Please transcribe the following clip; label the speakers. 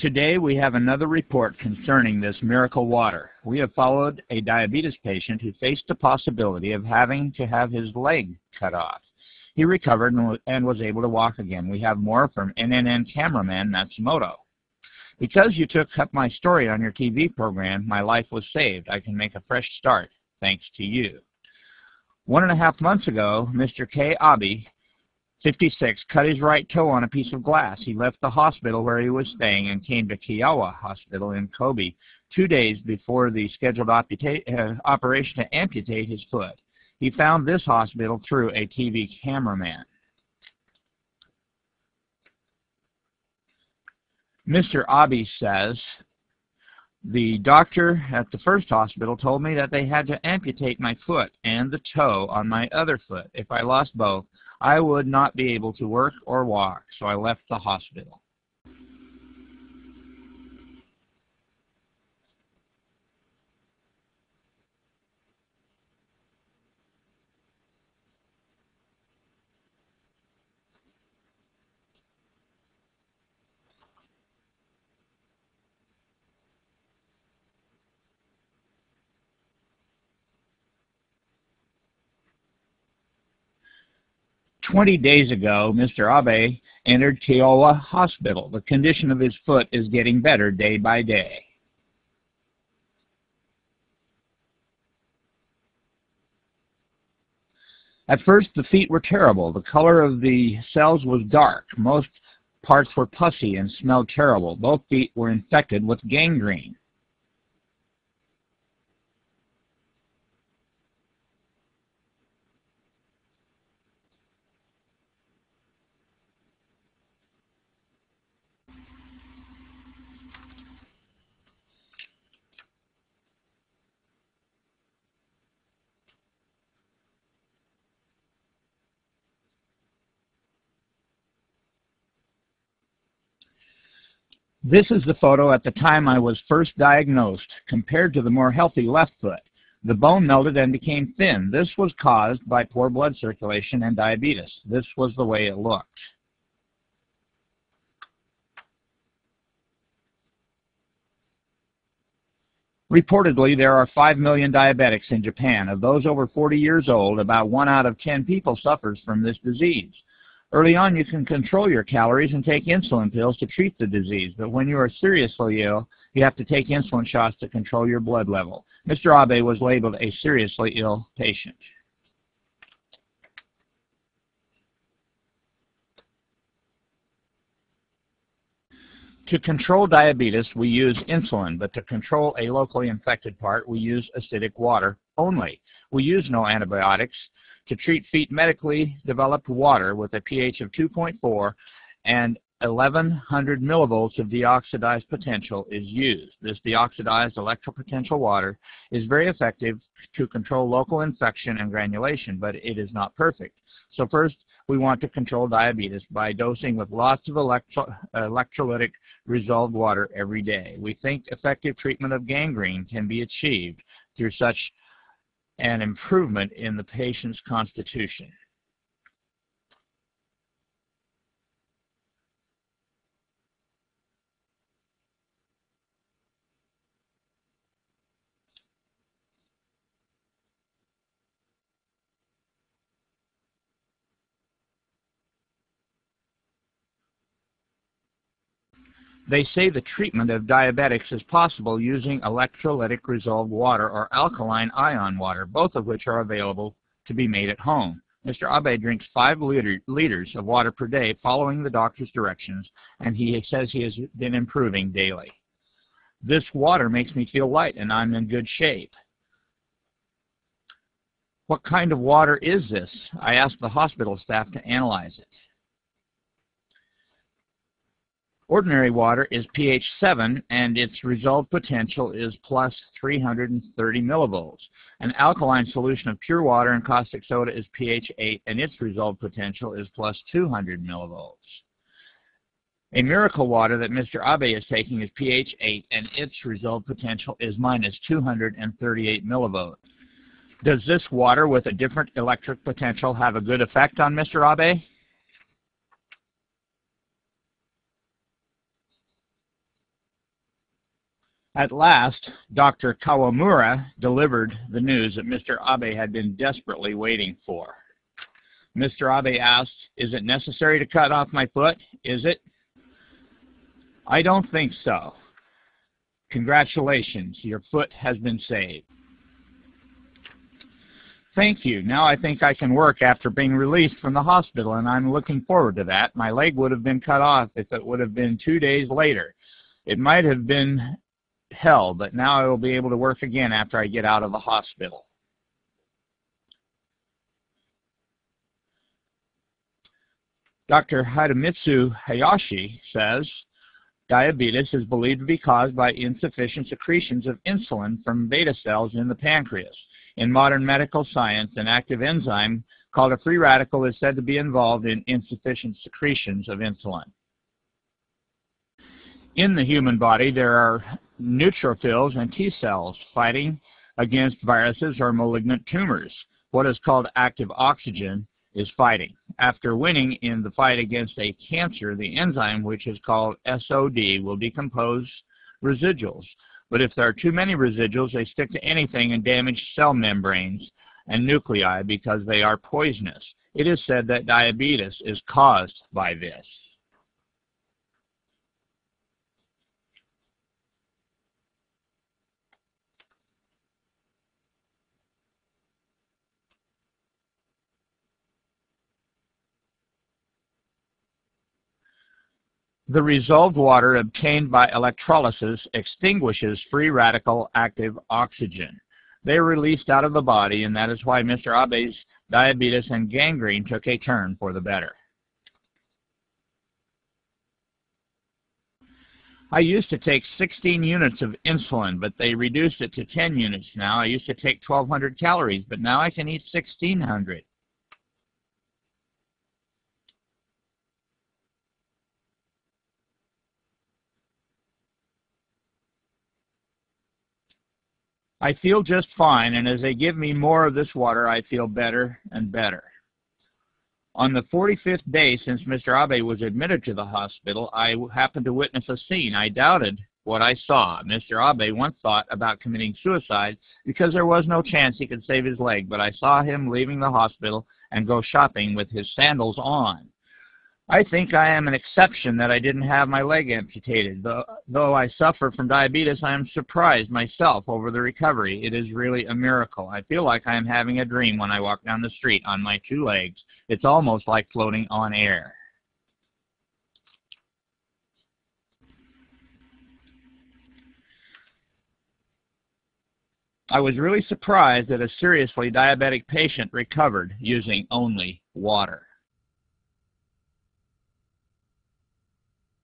Speaker 1: Today we have another report concerning this miracle water. We have followed a diabetes patient who faced the possibility of having to have his leg cut off. He recovered and was able to walk again. We have more from NNN cameraman Matsumoto. Because you took up my story on your TV program, my life was saved. I can make a fresh start, thanks to you. 1.5 months ago, Mr. K. Abe, 56, cut his right toe on a piece of glass. He left the hospital where he was staying and came to Kiowa Hospital in Kobe 2 days before the scheduled operation to amputate his foot. He found this hospital through a TV cameraman. Mr. Abe says, the doctor at the first hospital told me that they had to amputate my foot and the toe on my other foot. If I lost both, I would not be able to work or walk, so I left the hospital. "20 days ago, Mr. Abe entered Kiowa Hospital. The condition of his foot is getting better day by day. At first, the feet were terrible. The color of the cells was dark. Most parts were pussy and smelled terrible. Both feet were infected with gangrene. This is the photo at the time I was first diagnosed, compared to the more healthy left foot. The bone melted and became thin. This was caused by poor blood circulation and diabetes. This was the way it looked. Reportedly, there are 5 million diabetics in Japan. Of those over 40 years old, about 1 out of 10 people suffers from this disease. Early on, you can control your calories and take insulin pills to treat the disease, but when you are seriously ill, you have to take insulin shots to control your blood level. Mr. Abe was labeled a seriously ill patient. To control diabetes, we use insulin, but to control a locally infected part, we use acidic water only. We use no antibiotics. To treat feet, medically developed water with a pH of 2.4 and 1100 millivolts of deoxidized potential is used. This deoxidized electropotential water is very effective to control local infection and granulation, but it is not perfect. So first, we want to control diabetes by dosing with lots of electrolytic resolved water every day. We think effective treatment of gangrene can be achieved through such an improvement in the patient's constitution. They say the treatment of diabetics is possible using electrolytic resolved water or alkaline ion water, both of which are available to be made at home. Mr. Abe drinks 5 liters of water per day following the doctor's directions, and he says he has been improving daily. This water makes me feel light and I'm in good shape. What kind of water is this? I asked the hospital staff to analyze it. Ordinary water is pH 7 and its resolved potential is plus 330 millivolts. An alkaline solution of pure water and caustic soda is pH 8 and its resolved potential is plus 200 millivolts. A miracle water that Mr. Abe is taking is pH 8 and its resolved potential is minus 238 millivolts. Does this water with a different electric potential have a good effect on Mr. Abe? At last, Dr. Kawamura delivered the news that Mr. Abe had been desperately waiting for. Mr. Abe asked, "Is it necessary to cut off my foot? Is it?" "I don't think so. Congratulations, your foot has been saved." "Thank you. Now I think I can work after being released from the hospital, and I'm looking forward to that. My leg would have been cut off if it would have been 2 days later. It might have been hell, but now I will be able to work again after I get out of the hospital." Dr. Hidemitsu Hayashi says, diabetes is believed to be caused by insufficient secretions of insulin from beta cells in the pancreas. In modern medical science, an active enzyme called a free radical is said to be involved in insufficient secretions of insulin. In the human body, there are neutrophils and T cells fighting against viruses or malignant tumors. What is called active oxygen is fighting. After winning in the fight against a cancer, the enzyme, which is called SOD, will decompose residuals. But if there are too many residuals, they stick to anything and damage cell membranes and nuclei because they are poisonous. It is said that diabetes is caused by this. The resolved water obtained by electrolysis extinguishes free radical active oxygen. They are released out of the body, and that is why Mr. Abe's diabetes and gangrene took a turn for the better. I used to take 16 units of insulin, but they reduced it to 10 units now. I used to take 1,200 calories, but now I can eat 1,600. I feel just fine, and as they give me more of this water, I feel better and better. On the 45th day since Mr. Abe was admitted to the hospital, I happened to witness a scene. I doubted what I saw. Mr. Abe once thought about committing suicide because there was no chance he could save his leg, but I saw him leaving the hospital and go shopping with his sandals on. I think I am an exception that I didn't have my leg amputated. Though I suffer from diabetes, I am surprised myself over the recovery. It is really a miracle. I feel like I am having a dream when I walk down the street on my 2 legs. It's almost like floating on air. I was really surprised that a seriously diabetic patient recovered using only water.